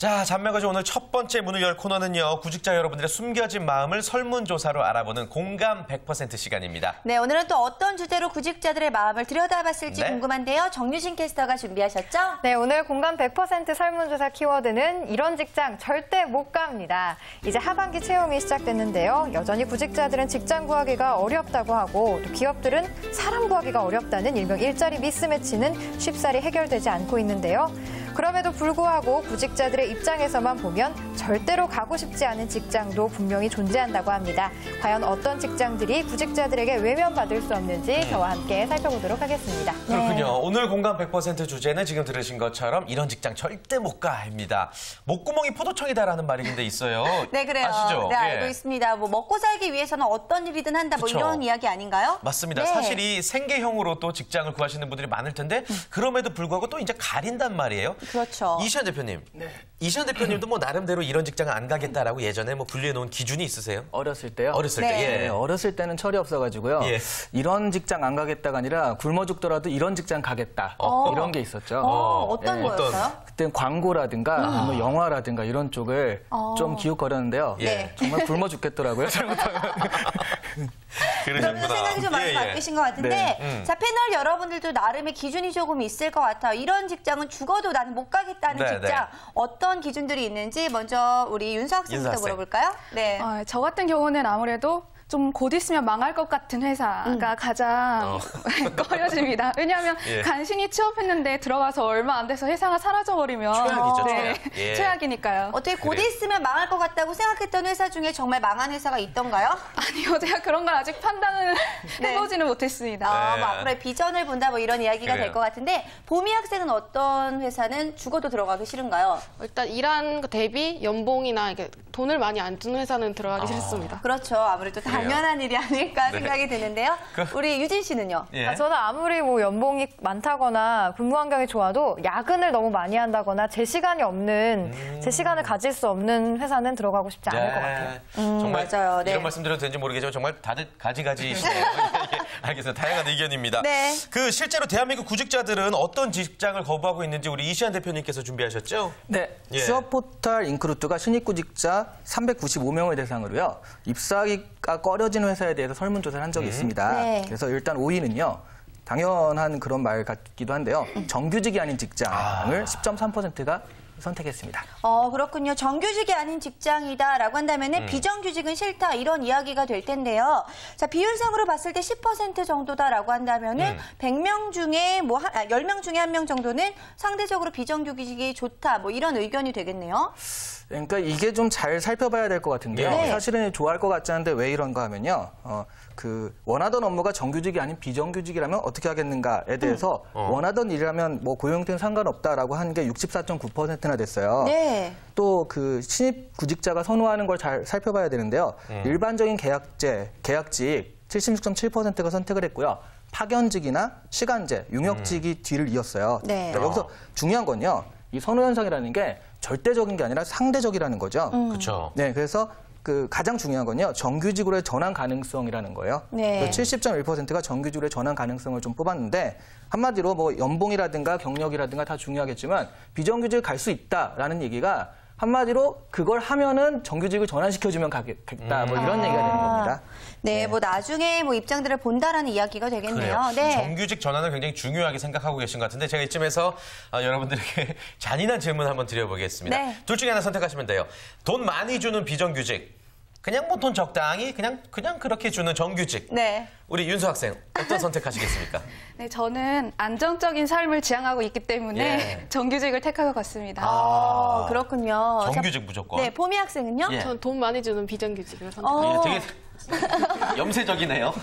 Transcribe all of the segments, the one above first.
자, 잔매거진 오늘 첫 번째 문을 열 코너는요. 구직자 여러분들의 숨겨진 마음을 설문조사로 알아보는 공감 100% 시간입니다. 네, 오늘은 또 어떤 주제로 구직자들의 마음을 들여다봤을지 궁금한데요. 정유신 캐스터가 준비하셨죠? 네, 오늘 공감 100% 설문조사 키워드는 이런 직장 절대 못 갑니다. 이제 하반기 채용이 시작됐는데요. 여전히 구직자들은 직장 구하기가 어렵다고 하고 또 기업들은 사람 구하기가 어렵다는 일명 일자리 미스매치는 쉽사리 해결되지 않고 있는데요. 그럼에도 불구하고 구직자들의 입장에서만 보면 절대로 가고 싶지 않은 직장도 분명히 존재한다고 합니다. 과연 어떤 직장들이 구직자들에게 외면받을 수 없는지 저와 함께 살펴보도록 하겠습니다. 그렇군요. 오늘 공감 100% 주제는 지금 들으신 것처럼 이런 직장 절대 못 가입니다. 목구멍이 포도청이다라는 말이 근데 있어요. 네, 그래요. 아시죠? 네, 알고 있습니다. 뭐 먹고 살기 위해서는 어떤 일이든 한다, 뭐 이런 이야기 아닌가요? 맞습니다. 네. 사실 이 생계형으로 또 직장을 구하시는 분들이 많을 텐데 그럼에도 불구하고 또 이제 가린단 말이에요. 그렇죠. 이시안 대표님. 네. 이시안 대표님도 뭐 나름대로 이런 직장을 안 가겠다라고 예전에 뭐 분류해 놓은 기준이 있으세요? 어렸을 때요? 어렸을 네. 때. 예. 네, 어렸을 때는 철이 없어가지고요. 예. 이런 직장 안 가겠다가 아니라 굶어 죽더라도 이런 직장 가겠다. 이런 게 있었죠. 어떤 네. 거였어요? 그때는 광고라든가 뭐 영화라든가 이런 쪽을 좀 기웃거렸는데요. 네. 정말 굶어 죽겠더라고요. 잘못하면. 그러면 생각이 좀 많이 바뀌신 것 같은데 네. 자, 패널 여러분들도 나름의 기준이 조금 있을 것 같아요. 이런 직장은 죽어도 나는 못 가겠다는 네, 직장 어떤 기준들이 있는지 먼저 우리 윤서 학생부터 학생. 물어볼까요? 네. 저 같은 경우는 아무래도 좀 곧 있으면 망할 것 같은 회사가 가장 꺼려집니다. 왜냐하면 간신히 취업했는데 들어가서 얼마 안 돼서 회사가 사라져버리면 최악이죠, 네, 최악. 예. 최악이니까요. 어떻게 곧 있으면 망할 것 같다고 생각했던 회사 중에 정말 망한 회사가 있던가요? 아니요, 제가 그런 걸 아직 판단을 해보지는 못했습니다. 뭐 앞으로의 비전을 본다 뭐 이런 이야기가 될 것 같은데 보미 학생은 어떤 회사는 죽어도 들어가기 싫은가요? 일단 일한 거 대비 연봉이나 이렇게 돈을 많이 안 주는 회사는 들어가기 싫습니다. 그렇죠. 아무래도 당연한 일이 아닐까 생각이 드는데요. 우리 유진 씨는요? 저는 아무리 뭐 연봉이 많다거나 근무 환경이 좋아도 야근을 너무 많이 한다거나 제 시간이 없는, 제 시간을 가질 수 없는 회사는 들어가고 싶지 않을 것 같아요. 정말 맞아요. 네. 이런 말씀 드려도 되는지 모르겠지만 정말 다들 가지가지시네요. 알겠습니다. 다양한 의견입니다. 네. 그 실제로 대한민국 구직자들은 어떤 직장을 거부하고 있는지 우리 이시안 대표님께서 준비하셨죠? 네. 취업 포털 인크루트가 신입 구직자 395명을 대상으로요. 입사하기가 꺼려지는 회사에 대해서 설문조사를 한 적이 있습니다. 네. 그래서 일단 5위는요. 당연한 그런 말 같기도 한데요. 정규직이 아닌 직장을 10.3%가 선택했습니다. 그렇군요. 정규직이 아닌 직장이다라고 한다면 비정규직은 싫다 이런 이야기가 될 텐데요. 자, 비율상으로 봤을 때 10% 정도다라고 한다면은 100명 중에 뭐 10명 중에 1명 정도는 상대적으로 비정규직이 좋다 뭐 이런 의견이 되겠네요. 그러니까 이게 좀 잘 살펴봐야 될 것 같은데요. 네. 사실은 좋아할 것 같지 않은데 왜 이런가 하면요. 원하던 업무가 정규직이 아닌 비정규직이라면 어떻게 하겠는가에 대해서 원하던 일이라면 뭐 고용 형태는 상관없다라고 한 게 64.9%나 됐어요. 네. 또 그 신입 구직자가 선호하는 걸 잘 살펴봐야 되는데요. 일반적인 계약직 76.7%가 선택을 했고요. 파견직이나 시간제, 용역직이 뒤를 이었어요. 네. 그러니까 여기서 중요한 건요. 이 선호 현상이라는 게 절대적인 게 아니라 상대적이라는 거죠. 그렇죠. 네, 그래서 가장 중요한 건요. 정규직으로의 전환 가능성이라는 거예요. 네. 70.1%가 정규직으로의 전환 가능성을 좀 뽑았는데 한마디로 뭐 연봉이라든가 경력이라든가 다 중요하겠지만 비정규직을 갈 수 있다라는 얘기가 한마디로 그걸 하면은 정규직을 전환시켜주면 가겠다 뭐 이런 얘기가 되는 겁니다. 네, 뭐 나중에 뭐 입장들을 본다라는 이야기가 되겠네요. 그래요. 네. 정규직 전환을 굉장히 중요하게 생각하고 계신 것 같은데 제가 이쯤에서 여러분들에게 잔인한 질문 한번 드려보겠습니다. 네. 둘 중에 하나 선택하시면 돼요. 돈 많이 주는 비정규직. 그냥 뭐 돈 적당히 그냥 그렇게 주는 정규직. 네. 우리 윤수 학생 어떤 선택하시겠습니까? 네, 저는 안정적인 삶을 지향하고 있기 때문에 정규직을 택할 것 같습니다. 그렇군요. 정규직 무조건. 네, 보미 학생은요? 전 돈 많이 주는 비정규직을 선택합니다. 되게 염세적이네요.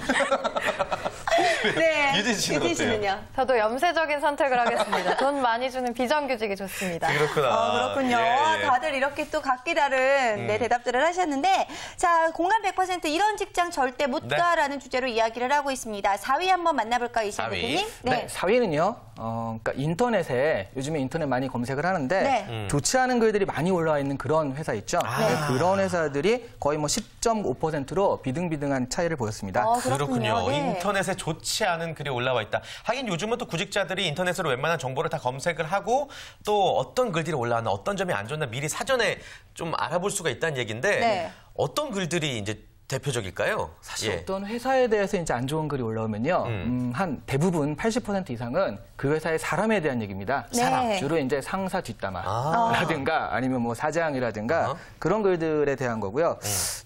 네. 유진 씨는 어때요? 씨는요? 저도 염세적인 선택을 하겠습니다. 돈 많이 주는 비정규직이 좋습니다. 그렇구나. 그렇군요. 예. 다들 이렇게 또 각기 다른 대답들을 하셨는데 자, 공감 100% 이런 직장 절대 못 가라는 주제로 이야기를 하고 있습니다. 4위 한번 만나볼까요, 이시안 4위. 대표님? 네, 4위는요. 그러니까 인터넷에 요즘에 인터넷 많이 검색을 하는데 네. 좋지 않은 글들이 많이 올라와 있는 그런 회사 있죠. 네, 그런 회사들이 거의 뭐 10.5%로 비등비등한 차이를 보였습니다. 그렇군요. 네. 인터넷에 좋지 않은 글이 올라와 있다. 하긴 요즘은 또 구직자들이 인터넷으로 웬만한 정보를 다 검색을 하고 또 어떤 글들이 올라왔나 어떤 점이 안 좋나 미리 사전에 좀 알아볼 수가 있다는 얘기인데 네. 어떤 글들이 이제 대표적일까요? 사실 어떤 회사에 대해서 이제 안 좋은 글이 올라오면요, 한 대부분 80% 이상은 그 회사의 사람에 대한 얘기입니다. 네. 사람. 주로 이제 상사 뒷담화라든가 아니면 뭐 사장이라든가 그런 글들에 대한 거고요.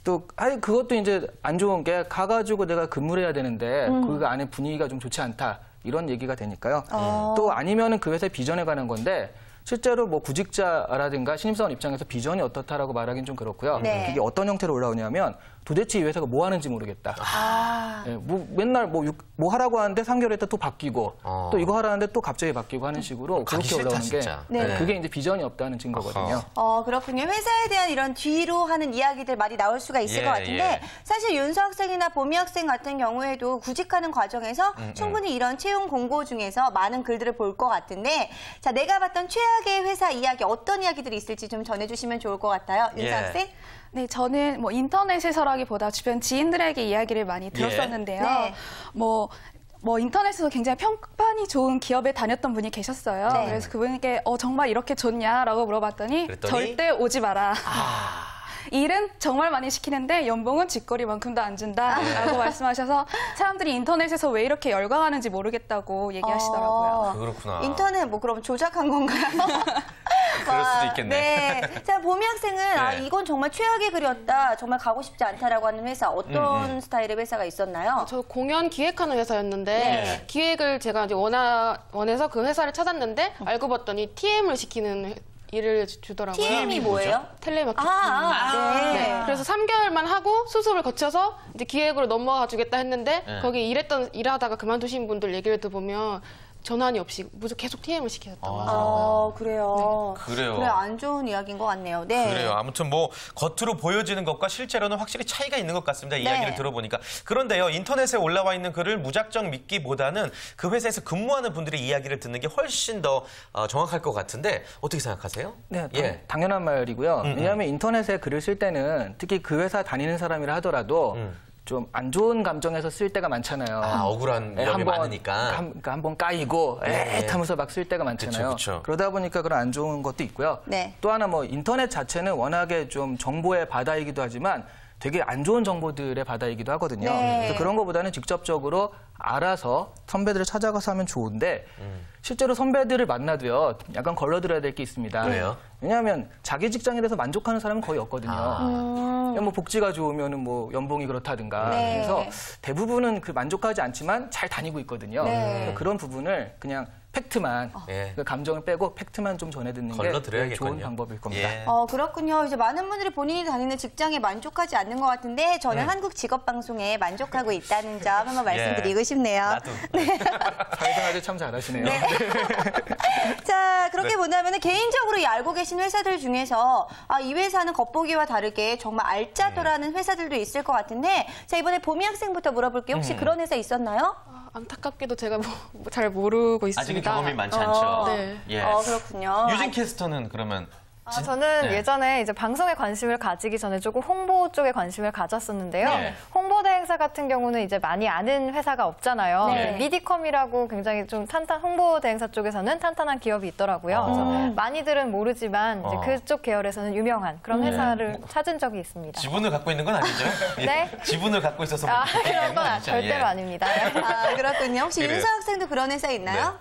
또 그것도 이제 안 좋은 게 가가지고 내가 근무를 해야 되는데 그 안에 분위기가 좀 좋지 않다. 이런 얘기가 되니까요. 또 아니면은 그 회사의 비전에 관한 건데 실제로 뭐 구직자라든가 신입사원 입장에서 비전이 어떻다라고 말하기는 좀 그렇고요. 네. 이게 어떤 형태로 올라오냐면 도대체 이 회사가 뭐 하는지 모르겠다. 예, 뭐 맨날 뭐 하라고 하는데 3개월 있다 또 바뀌고 또 이거 하라는데 또 갑자기 바뀌고 하는 식으로 가기 그렇게 싫다, 올라오는 게 진짜. 네. 그게 이제 비전이 없다는 증거거든요. 그렇군요. 회사에 대한 이런 뒤로 하는 이야기들 많이 나올 수가 있을 예, 것 같은데 예. 사실 윤서 학생이나 보미 학생 같은 경우에도 구직하는 과정에서 충분히 이런 채용 공고 중에서 많은 글들을 볼 것 같은데 자, 내가 봤던 최악의 회사 이야기 어떤 이야기들이 있을지 좀 전해주시면 좋을 것 같아요. 윤서 예. 학생? 네, 저는 뭐 인터넷에서라기보다 주변 지인들에게 이야기를 많이 들었었는데요. 네. 뭐 인터넷에서 굉장히 평판이 좋은 기업에 다녔던 분이 계셨어요. 네. 그래서 그분께 정말 이렇게 좋냐라고 물어봤더니 그랬더니? 절대 오지 마라. 일은 정말 많이 시키는데 연봉은 쥐꼬리만큼도 안 준다라고 말씀하셔서 사람들이 인터넷에서 왜 이렇게 열광하는지 모르겠다고 얘기하시더라고요. 그렇구나. 인터넷 뭐 그럼 조작한 건가요? 그럴 수도 있겠네. 네. 자, 보미 학생은 이건 정말 최악의 글이었다. 정말 가고 싶지 않다라고 하는 회사 어떤 스타일의 회사가 있었나요? 저 공연 기획하는 회사였는데 네. 기획을 제가 이제 원해서 그 회사를 찾았는데 알고 봤더니 TM을 시키는 일을 주더라고요. TM이 뭐예요? 텔레마케팅. 네. 그래서 3개월만 하고 수습을 거쳐서 이제 기획으로 넘어가 주겠다 했는데 거기 일하다가 그만두신 분들 얘기를 들어보면 전환이 없이 계속 TM을 시키셨다고 하더라고요. 그래요. 그래요. 그래, 안 좋은 이야기인 것 같네요. 네. 그래요. 아무튼 뭐 겉으로 보여지는 것과 실제로는 확실히 차이가 있는 것 같습니다. 이야기를 들어보니까. 그런데요. 인터넷에 올라와 있는 글을 무작정 믿기보다는 그 회사에서 근무하는 분들의 이야기를 듣는 게 훨씬 더 정확할 것 같은데 어떻게 생각하세요? 네, 예. 당연한 말이고요. 왜냐하면 인터넷에 글을 쓸 때는 특히 그 회사 다니는 사람이라 하더라도 좀 안 좋은 감정에서 쓸 때가 많잖아요. 억울한 점이 많으니까. 그러니까 한번 까이고 하면서 막 쓸 때가 많잖아요. 그쵸. 그러다 보니까 그런 안 좋은 것도 있고요. 네. 또 하나 뭐 인터넷 자체는 워낙에 좀 정보의 바다이기도 하지만 되게 안 좋은 정보들의 바다이기도 하거든요. 네. 그래서 그런 것보다는 직접적으로 알아서 선배들을 찾아가서 하면 좋은데 실제로 선배들을 만나도요. 약간 걸러들어야 될 게 있습니다. 왜요? 왜냐하면 자기 직장에 대해서 만족하는 사람은 거의 없거든요. 뭐 복지가 좋으면은 뭐 연봉이 그렇다든가. 네. 그래서 대부분은 그 만족하지 않지만 잘 다니고 있거든요. 그래서 그런 부분을 그냥 팩트만 그 감정을 빼고 팩트만 좀 전해 듣는 게 걸러들어야겠군요. 좋은 방법일 겁니다. 예. 그렇군요. 이제 많은 분들이 본인이 다니는 직장에 만족하지 않는 것 같은데 저는 한국 직업방송에 만족하고 있다는 점 한번 말씀드리고 싶네요. 나도. 사회생활도 참 잘하시네요. 자, 그렇게 본다면 개인적으로 이 알고 계신 회사들 중에서 이 회사는 겉보기와 다르게 정말 알짜더라는 회사들도 있을 것 같은데 자, 이번에 보미 학생부터 물어볼게요. 혹시 그런 회사 있었나요? 안타깝게도 제가 잘 모르고 있습니다. 아직은 경험이 많지 않죠. 네. 예. 그렇군요. 유진 캐스터는 그러면 저는 네. 예전에 이제 방송에 관심을 가지기 전에 조금 홍보 쪽에 관심을 가졌었는데요. 네. 홍보대 행사 같은 경우는 이제 많이 아는 회사가 없잖아요. 네. 미디컴이라고 굉장히 좀 홍보대 행사 쪽에서는 탄탄한 기업이 있더라고요. 그래서 많이들은 모르지만 이제 그쪽 계열에서는 유명한 그런 회사를 찾은 적이 있습니다. 지분을 갖고 있는 건 아니죠? 예. 네? 지분을 갖고 있어서 뭐 그렇게 그런 얘기하는 건 아니죠? 절대로 예. 아닙니다. 그렇군요. 혹시 그래요. 윤서 학생도 그런 회사 있나요?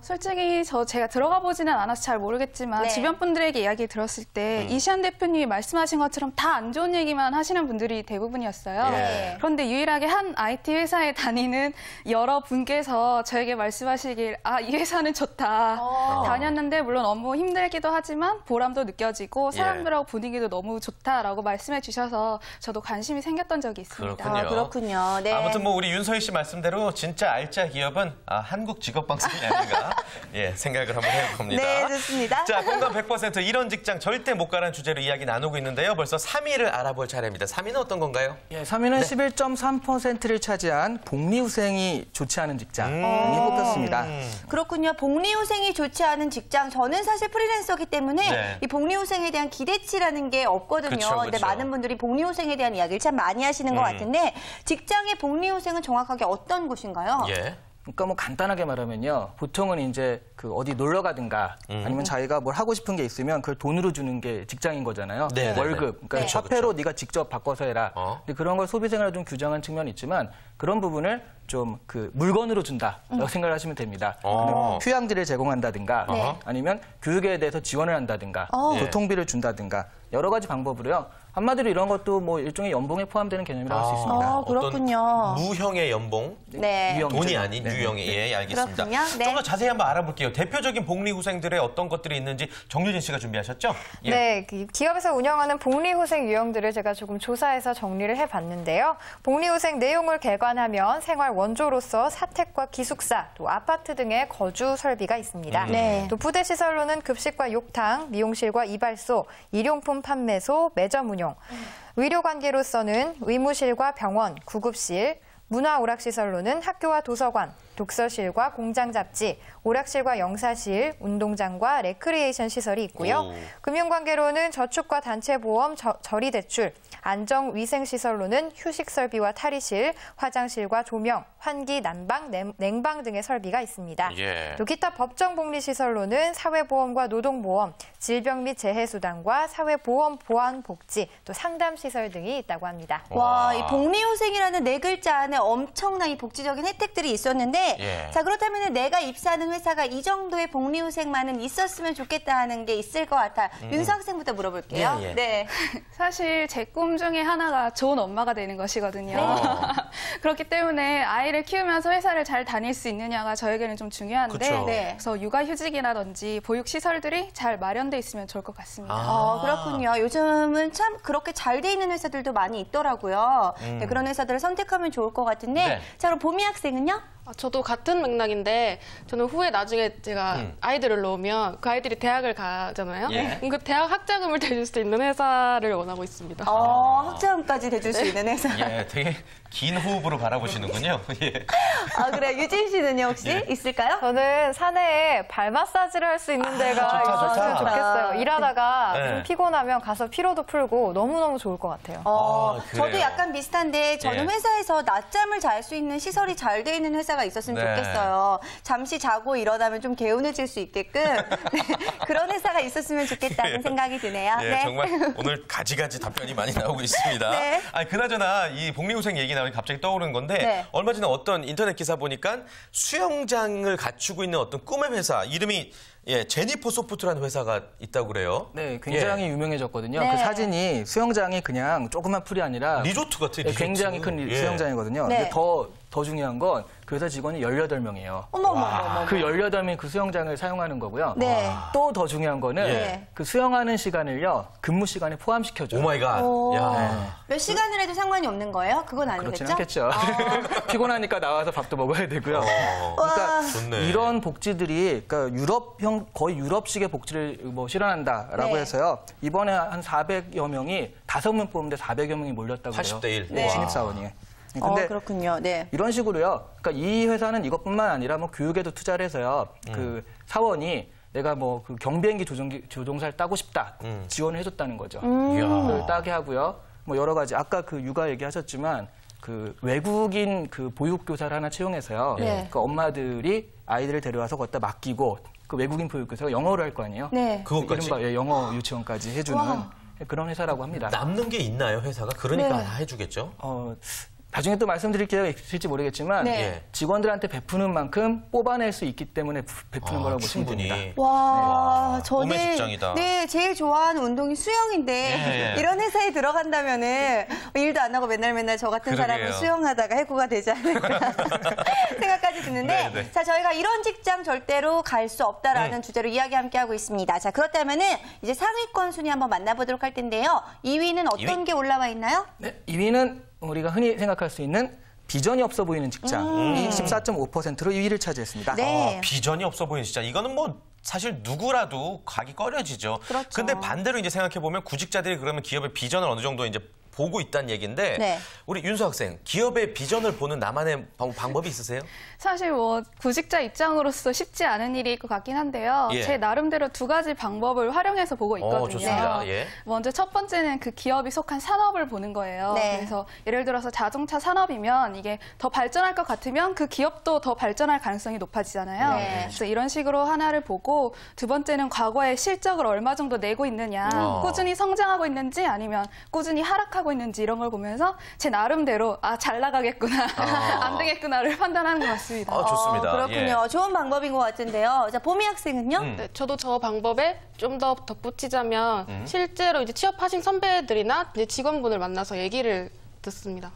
솔직히 제가 들어가 보지는 않아서 잘 모르겠지만 네. 주변 분들에게 이야기 들었을 때 이시안 대표님이 말씀하신 것처럼 다 안 좋은 얘기만 하시는 분들이 대부분이었어요. 네. 그런데 유일하게 한 IT 회사에 다니는 여러 분께서 저에게 말씀하시길 이 회사는 좋다. 다녔는데 물론 업무 힘들기도 하지만 보람도 느껴지고 사람들하고 분위기도 너무 좋다라고 말씀해 주셔서 저도 관심이 생겼던 적이 있습니다. 그렇군요. 그렇군요. 네. 아무튼 뭐 우리 윤서희 씨 말씀대로 진짜 알짜 기업은 한국 직업방송이 아닌가 예, 생각을 한번 해봅니다. 네, 좋습니다. 자, 공감 100% 이런 직장 절대 못 가라는 주제로 이야기 나누고 있는데요. 벌써 3위를 알아볼 차례입니다. 3위는 어떤 건가요? 예, 3위는 11.3%를 차지한 복리후생이 좋지 않은 직장이 뽑혔습니다. 그렇군요. 복리후생이 좋지 않은 직장. 저는 사실 프리랜서기 때문에 네. 이 복리후생에 대한 기대치라는 게 없거든요. 그쵸, 근데 그쵸. 많은 분들이 복리후생에 대한 이야기를 참 많이 하시는 것 같은데 직장의 복리후생은 정확하게 어떤 곳인가요? 예. 그러니까 뭐 간단하게 말하면요. 보통은 이제 그 어디 놀러 가든가 아니면 자기가 뭘 하고 싶은 게 있으면 그걸 돈으로 주는 게 직장인 거잖아요. 네, 네, 월급. 네. 그러니까 그쵸, 화폐로 그쵸. 네가 직접 바꿔서 해라. 근데 그런 걸 소비생활을 좀 규정한 측면이 있지만 그런 부분을 좀 그 물건으로 준다라고 생각을 하시면 됩니다. 그리고 휴양지를 제공한다든가 아니면 교육에 대해서 지원을 한다든가 교통비를 준다든가 여러 가지 방법으로요. 한마디로 이런 것도 뭐 일종의 연봉에 포함되는 개념이라고 할 수 있습니다. 그렇군요. 어떤 무형의 연봉? 네. 유형. 돈이 아닌 유형의 예, 알겠습니다. 그렇군요. 네. 좀 더 자세히 한번 알아볼게요. 대표적인 복리후생들의 어떤 것들이 있는지 정유진 씨가 준비하셨죠? 예. 네, 기업에서 운영하는 복리후생 유형들을 제가 조금 조사해서 정리를 해봤는데요. 복리후생 내용을 개관하면 생활 원조로서 사택과 기숙사, 또 아파트 등의 거주 설비가 있습니다. 네. 또 부대 시설로는 급식과 욕탕, 미용실과 이발소, 일용품 판매소, 매점 운영, 의료 관계로서는 의무실과 병원, 구급실, 문화 오락시설로는 학교와 도서관, 독서실과 공장 잡지, 오락실과 영사실, 운동장과 레크리에이션 시설이 있고요. 금융관계로는 저축과 단체보험, 저리대출, 안정위생시설로는 휴식설비와 탈의실, 화장실과 조명, 환기, 난방, 냉방 등의 설비가 있습니다. 예. 또 기타 법정복리시설로는 사회보험과 노동보험, 질병 및 재해수당과 사회보험, 보안복지, 또 상담시설 등이 있다고 합니다. 와, 이 복리후생이라는 네 글자 안에 엄청난 이 복지적인 혜택들이 있었는데 예. 자, 그렇다면 내가 입사하는 회사가 이 정도의 복리후생만은 있었으면 좋겠다 하는 게 있을 것 같아요. 윤서 학생부터 물어볼게요. 예, 예. 네. 사실 제 꿈 중에 하나가 좋은 엄마가 되는 것이거든요. 그렇기 때문에 아이를 키우면서 회사를 잘 다닐 수 있느냐가 저에게는 좀 중요한데 그쵸. 네. 그래서 육아휴직이라든지 보육시설들이 잘 마련돼 있으면 좋을 것 같습니다. 그렇군요. 요즘은 참 그렇게 잘 돼 있는 회사들도 많이 있더라고요. 네, 그런 회사들을 선택하면 좋을 것 같은데 네. 자, 그럼 보미 학생은요? 저도 같은 맥락인데 저는 후에 나중에 제가 아이들을 놓으면 그 아이들이 대학을 가잖아요. 예. 그럼 그 대학 학자금을 대줄 수 있는 회사를 원하고 있습니다. 학자금까지 대줄 수 있는 회사. 예, 되게 긴 호흡으로 바라보시는군요. 예. 그래요. 유진 씨는요, 혹시 있을까요? 저는 사내에 발 마사지를 할 수 있는 데가 좋다, 있었으면 좋다. 좋겠어요. 일하다가 네. 좀 피곤하면 가서 피로도 풀고 너무너무 좋을 것 같아요. 그래요. 저도 약간 비슷한데 저는 예. 회사에서 낮잠을 잘 수 있는 시설이 잘 돼 있는 회사가 있었으면 네. 좋겠어요. 잠시 자고 일어나면 좀 개운해질 수 있게끔 네, 그런 회사가 있었으면 좋겠다는 생각이 드네요. 예, 네. 정말 오늘 가지가지 답변이 많이 나오고 있습니다. 네. 아니, 그나저나 이 복리후생 얘기 나오니 갑자기 떠오르는 건데 네. 얼마 전에 어떤 인터넷 기사 보니까 수영장을 갖추고 있는 어떤 꿈의 회사 이름이 제니퍼 소프트라는 회사가 있다고 그래요. 네, 굉장히 유명해졌거든요. 네. 그 사진이 수영장이 그냥 조그만 풀이 아니라 리조트 같아요. 리조트. 굉장히 큰 예. 수영장이거든요. 네. 근데 더 중요한 건 그 회사 직원이 18명이에요. 어머머머머. 그 18명이 그 수영장을 사용하는 거고요. 네. 또 더 중요한 거는 예. 그 수영하는 시간을요, 근무 시간에 포함시켜줘요. 오 마이 갓. 오. 야. 몇 시간을 해도 상관이 없는 거예요? 그건 그렇진 아니겠죠? 않겠죠. 피곤하니까 나와서 밥도 먹어야 되고요. 그러니까 좋네. 이런 복지들이 그러니까 거의 유럽식의 복지를 뭐 실현한다라고 네. 해서요. 이번에 한 400여 명이 5명 뽑는데 400여 명이 몰렸다고 해요. 80대 1. 네. 신입사원이. 근데 그렇군요. 네. 이런 식으로요. 그러니까 이 회사는 이것뿐만 아니라 뭐 교육에도 투자를 해서요. 그 사원이 내가 뭐 그 경비행기 조종사를 따고 싶다 지원을 해줬다는 거죠. 그걸 따게 하고요. 뭐 여러 가지 아까 그 육아 얘기하셨지만 그 외국인 그 보육교사를 하나 채용해서요. 네. 그 엄마들이 아이들을 데려와서 거기다 맡기고 그 외국인 보육교사가 영어를 할 거 아니에요. 네. 그것까지. 이른바 영어 유치원까지 해주는 그런 회사라고 합니다. 남는 게 있나요, 회사가? 그러니까 네. 다 해주겠죠. 나중에 또 말씀드릴 기회가 있을지 모르겠지만 네. 예. 직원들한테 베푸는 만큼 뽑아낼 수 있기 때문에 베푸는 거라고 보시면 충분히. 됩니다. 와, 꿈의 저는 직장이다. 네, 제일 좋아하는 운동이 수영인데 예. 이런 회사에 들어간다면은 일도 안 하고 맨날 저 같은 그러게요. 사람은 수영하다가 해고가 되지 않을까 생각까지 드는데 네, 네. 자, 저희가 이런 직장 절대로 갈 수 없다라는 주제로 이야기 함께 하고 있습니다. 자, 그렇다면은 이제 상위권 순위 한번 만나보도록 할 텐데요. 2위는 어떤 2위? 게 올라와 있나요? 네, 2위는 우리가 흔히 생각할 수 있는 비전이 없어 보이는 직장이 14.5%로 2위를 차지했습니다. 네. 비전이 없어 보이는 진짜 이거는 뭐 사실 누구라도 가기 꺼려지죠. 그렇죠. 근데 반대로 이제 생각해 보면 구직자들이 그러면 기업의 비전을 어느 정도 이제 보고 있다는 얘기인데 네. 우리 윤수 학생 기업의 비전을 보는 나만의 방법이 있으세요? 사실 뭐 구직자 입장으로서 쉽지 않은 일일 것 같긴 한데요. 예. 제 나름대로 두 가지 방법을 활용해서 보고 있거든요. 좋습니다. 예. 먼저 첫 번째는 그 기업이 속한 산업을 보는 거예요. 네. 그래서 예를 들어서 자동차 산업이면 이게 더 발전할 것 같으면 그 기업도 더 발전할 가능성이 높아지잖아요. 네. 그래서 이런 식으로 하나를 보고 두 번째는 과거에 실적을 얼마 정도 내고 있느냐, 꾸준히 성장하고 있는지 아니면 꾸준히 하락하고 있는지 이런 걸 보면서 제 나름대로 잘 나가겠구나, 안 되겠구나를 판단하는 것 같습니다. 좋습니다. 그렇군요. 좋은 방법인 것 같은데요. 자, 보미 학생은요? 네, 저도 저 방법에 좀 더 덧붙이자면 실제로 이제 취업하신 선배들이나 이제 직원분을 만나서 얘기를 듣습니다.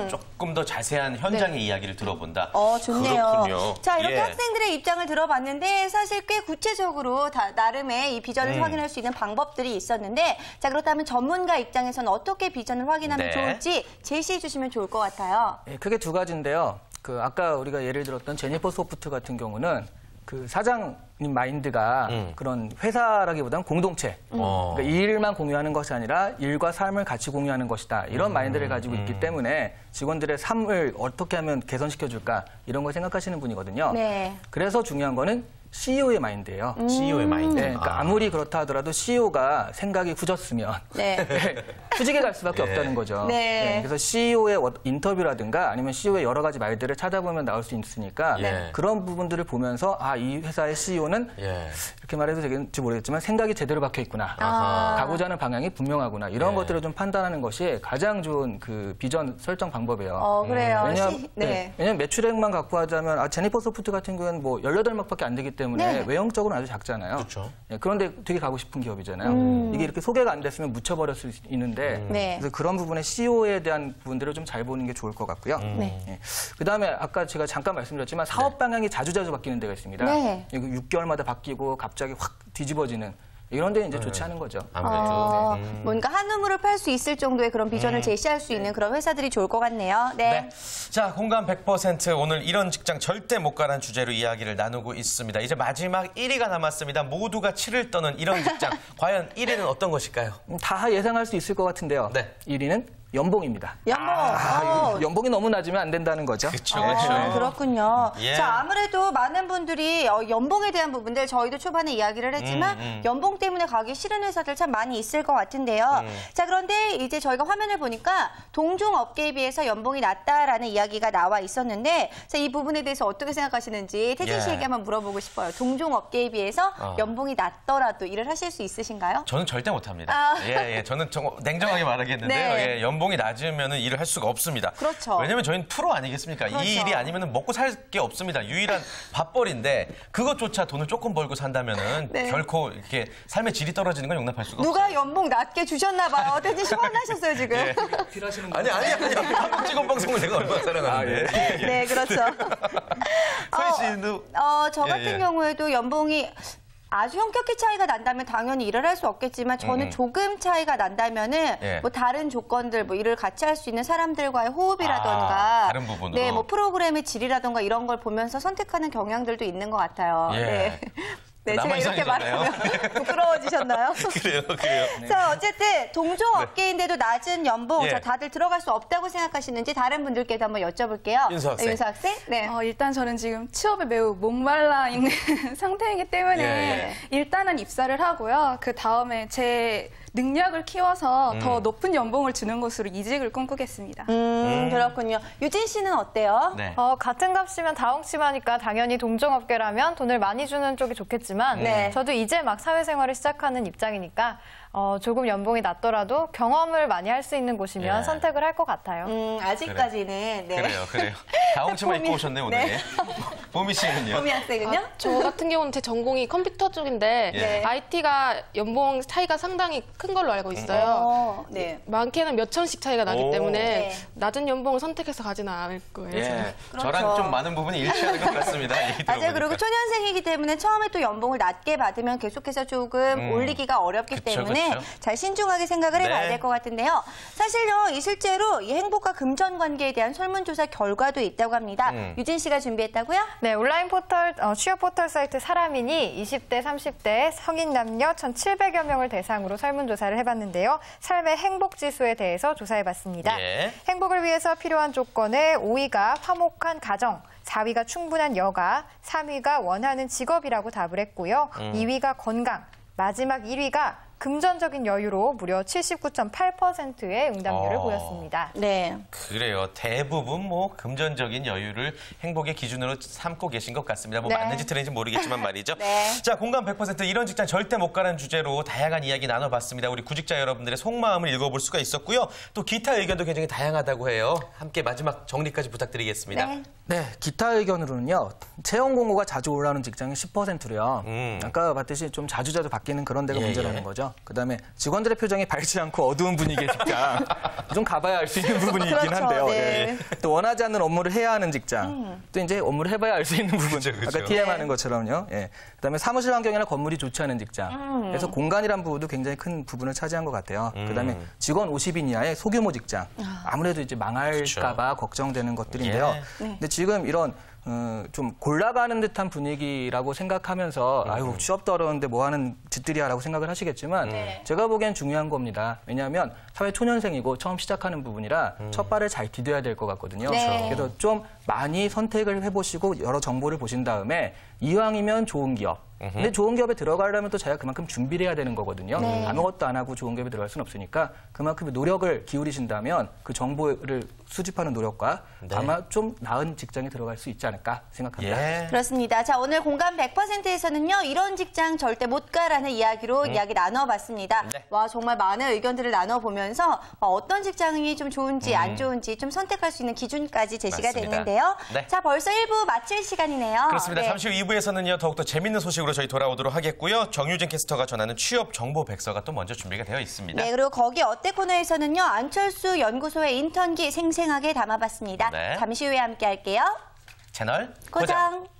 조금 더 자세한 현장의 이야기를 들어본다. 좋네요. 그렇군요. 자, 이렇게 예. 학생들의 입장을 들어봤는데 사실 꽤 구체적으로 나름의 이 비전을 확인할 수 있는 방법들이 있었는데 자, 그렇다면 전문가 입장에서는 어떻게 비전을 확인하면 네. 좋을지 제시해 주시면 좋을 것 같아요. 예, 크게 두 가지인데요. 아까 우리가 예를 들었던 제니퍼 소프트 같은 경우는 그 사장님 마인드가 그런 회사라기보다는 공동체. 그러니까 일만 공유하는 것이 아니라 일과 삶을 같이 공유하는 것이다. 이런 마인드를 가지고 있기 때문에 직원들의 삶을 어떻게 하면 개선시켜줄까 이런 걸 생각하시는 분이거든요. 네. 그래서 중요한 거는 CEO의 마인드예요. CEO의 마인드. 네, 그러니까 아무리 그렇다 하더라도 CEO가 생각이 후졌으면 네. 후지게 갈 수밖에 없다는 거죠. 네. 그래서 CEO의 인터뷰라든가 아니면 CEO의 여러 가지 말들을 찾아보면 나올 수 있으니까 네. 그런 부분들을 보면서 이 회사의 CEO는 이렇게 말해도 되겠는지 모르겠지만 생각이 제대로 박혀 있구나. 가고자 하는 방향이 분명하구나. 이런 것들을 좀 판단하는 것이 가장 좋은 그 비전 설정 방법이에요. 그래요. 왜냐하면 매출액만 갖고 하자면 제니퍼 소프트 같은 경우는 뭐 18막밖에 안 되기 때문에 네. 외형적으로는 아주 작잖아요. 그렇죠. 그런데 되게 가고 싶은 기업이잖아요. 이게 이렇게 소개가 안 됐으면 묻혀버릴 수 있는데 네. 그래서 그런 부분에 CEO에 대한 부분들을 좀 잘 보는 게 좋을 것 같고요. 네. 그다음에 아까 제가 잠깐 말씀드렸지만 사업 방향이 자주자주 바뀌는 데가 있습니다. 네. 6개월마다 바뀌고 갑자기 확 뒤집어지는 이런 데는 이제 좋지 않은 거죠. 아무래도. 뭔가 한 우물을 팔 수 있을 정도의 그런 비전을 제시할 수 있는 그런 회사들이 좋을 것 같네요. 네. 네. 자, 공감 100% 오늘 이런 직장 절대 못 가란 주제로 이야기를 나누고 있습니다. 이제 마지막 1위가 남았습니다. 모두가 치를 떠는 이런 직장. 과연 1위는 어떤 것일까요? 다 예상할 수 있을 것 같은데요. 네. 1위는 연봉입니다. 연봉. 연봉이 너무 낮으면 안 된다는 거죠. 그렇죠. 그렇군요. 예. 자, 아무래도 많은 분들이 연봉에 대한 부분들 저희도 초반에 이야기를 했지만 연봉 때문에 가기 싫은 회사들 참 많이 있을 것 같은데요. 자, 그런데 이제 저희가 화면을 보니까 동종 업계에 비해서 연봉이 낮다라는 이야기가 나와 있었는데 자, 이 부분에 대해서 어떻게 생각하시는지 태진 씨에게 한번 물어보고 싶어요. 동종 업계에 비해서 연봉이 낮더라도 일을 하실 수 있으신가요? 저는 절대 못합니다. 저는 냉정하게 말하겠는데요. 네. 연봉이 낮으면 일을 할 수가 없습니다. 그렇죠. 왜냐하면 저희는 프로 아니겠습니까? 그렇죠. 이 일이 아니면 먹고 살 게 없습니다. 유일한 밥벌이인데 그것조차 돈을 조금 벌고 산다면은 네. 결코 이렇게 삶의 질이 떨어지는 건 용납할 수가 없어요. 누가 연봉 낮게 주셨나 봐요. 태진 씨 화나셨어요, 지금. 아니. 한국직원 방송을 내가 얼마나 사랑하는데. 네, 그렇죠. 서희 씨도 저 같은 경우에도 연봉이 아주 현격히 차이가 난다면 당연히 일을 할 수 없겠지만 저는 조금 차이가 난다면은 뭐 다른 조건들 뭐 일을 같이 할 수 있는 사람들과의 호흡이라던가 다른 부분으로. 네, 뭐 프로그램의 질이라던가 이런 걸 보면서 선택하는 경향들도 있는 것 같아요. 네. 네, 제가 이렇게 말하면 부끄러워지셨나요? 그래요. 자, 어쨌든 동종 업계인데도 낮은 연봉, 예. 자, 다들 들어갈 수 없다고 생각하시는지 다른 분들께도 한번 여쭤볼게요. 윤서 학생. 윤서 학생? 네. 일단 저는 지금 취업에 매우 목말라 있는 상태이기 때문에 일단은 입사를 하고요. 그 다음에 제 능력을 키워서 더 높은 연봉을 주는 곳으로 이직을 꿈꾸겠습니다. 그렇군요. 유진 씨는 어때요? 네. 같은 값이면 다홍침하니까 당연히 동종업계라면 돈을 많이 주는 쪽이 좋겠지만 네. 저도 이제 막 사회생활을 시작하는 입장이니까 조금 연봉이 낮더라도 경험을 많이 할 수 있는 곳이면 예. 선택을 할 것 같아요. 아직까지는. 네. 그래요. 다홍치마 입고 오셨네, 오늘. 네. 보미 씨는요? 보미 학생은요? 저 같은 경우는 제 전공이 컴퓨터 쪽인데 네. IT가 연봉 차이가 상당히 큰 걸로 알고 있어요. 네. 많게는 몇 천씩 차이가 나기 오. 때문에 네. 낮은 연봉을 선택해서 가지는 않을 거예요. 저는. 그렇죠. 저랑 좀 많은 부분이 일치하는 것 같습니다. 얘기 맞아요. 들어보니까. 그리고 초년생이기 때문에 처음에 또 연봉을 낮게 받으면 계속해서 조금 올리기가 어렵기 그쵸, 때문에 때문에 그렇죠. 잘 신중하게 생각을 해봐야 네. 될 것 같은데요. 사실요, 이 실제로 이 행복과 금전 관계에 대한 설문조사 결과도 있다고 합니다. 유진 씨가 준비했다고요? 네, 온라인 포털, 취업 포털 사이트 사람인이 20대, 30대 성인 남녀 1,700여 명을 대상으로 설문조사를 해봤는데요. 삶의 행복 지수에 대해서 조사해봤습니다. 예. 행복을 위해서 필요한 조건에 5위가 화목한 가정, 4위가 충분한 여가, 3위가 원하는 직업이라고 답을 했고요. 2위가 건강, 마지막 1위가 금전적인 여유로 무려 79.8%의 응답률을 보였습니다. 네. 그래요. 대부분 뭐 금전적인 여유를 행복의 기준으로 삼고 계신 것 같습니다. 뭐 네. 맞는지 틀린지 모르겠지만 말이죠. 네. 자, 공감 100% 이런 직장 절대 못 가는 주제로 다양한 이야기 나눠봤습니다. 우리 구직자 여러분들의 속마음을 읽어볼 수가 있었고요. 또 기타 의견도 굉장히 다양하다고 해요. 함께 마지막 정리까지 부탁드리겠습니다. 네. 네, 기타 의견으로는요. 채용 공고가 자주 올라오는 직장이 10%래요. 아까 봤듯이 좀 자주자주 바뀌는 그런 데가 예, 문제라는 예. 거죠. 그다음에 직원들의 표정이 밝지 않고 어두운 분위기의 직장. 좀 가봐야 알 수 있는 부분이 있긴 그렇죠, 한데요. 네. 예. 또 원하지 않는 업무를 해야 하는 직장. 또 이제 업무를 해봐야 알 수 있는 부분. 그렇죠, 그렇죠. 아까 TM 하는 것처럼요. 예. 그다음에 사무실 환경이나 건물이 좋지 않은 직장. 그래서 공간이란 부분도 굉장히 큰 부분을 차지한 것 같아요. 그다음에 직원 50인 이하의 소규모 직장. 아무래도 이제 망할까봐 걱정되는 것들인데요. 예. 근데 지금 이런 좀 골라가는 듯한 분위기라고 생각하면서 아유 취업도 어려운데 뭐 하는 짓들이야라고 생각을 하시겠지만 제가 보기엔 중요한 겁니다. 왜냐하면 사회 초년생이고 처음 시작하는 부분이라 첫 발을 잘 디뎌야 될 것 같거든요. 네. 그래서 좀 많이 선택을 해보시고 여러 정보를 보신 다음에 이왕이면 좋은 기업. 근데 좋은 기업에 들어가려면 또 제가 그만큼 준비를 해야 되는 거거든요. 아무것도 안 하고 좋은 기업에 들어갈 수는 없으니까 그만큼 노력을 기울이신다면 그 정보를 수집하는 노력과 아마 좀 나은 직장에 들어갈 수 있지 않을까 생각합니다. 예. 그렇습니다. 자, 오늘 공감 100%에서는요, 이런 직장 절대 못 가라는 이야기로 이야기 나눠봤습니다. 네. 와, 정말 많은 의견들을 나눠보면서 어떤 직장이 좀 좋은지 안 좋은지 좀 선택할 수 있는 기준까지 제시가 맞습니다. 됐는데요. 네. 자, 벌써 1부 마칠 시간이네요. 그렇습니다. 네. 잠시 후 2부에서는요, 더욱더 재밌는 소식으로 저희 돌아오도록 하겠고요. 정유진 캐스터가 전하는 취업 정보 백서가 또 먼저 준비가 되어 있습니다. 네, 그리고 거기 어때 코너에서는요, 안철수 연구소의 인턴기 생생하게 담아봤습니다. 네. 잠시 후에 함께 할게요. 채널 고정. 고정.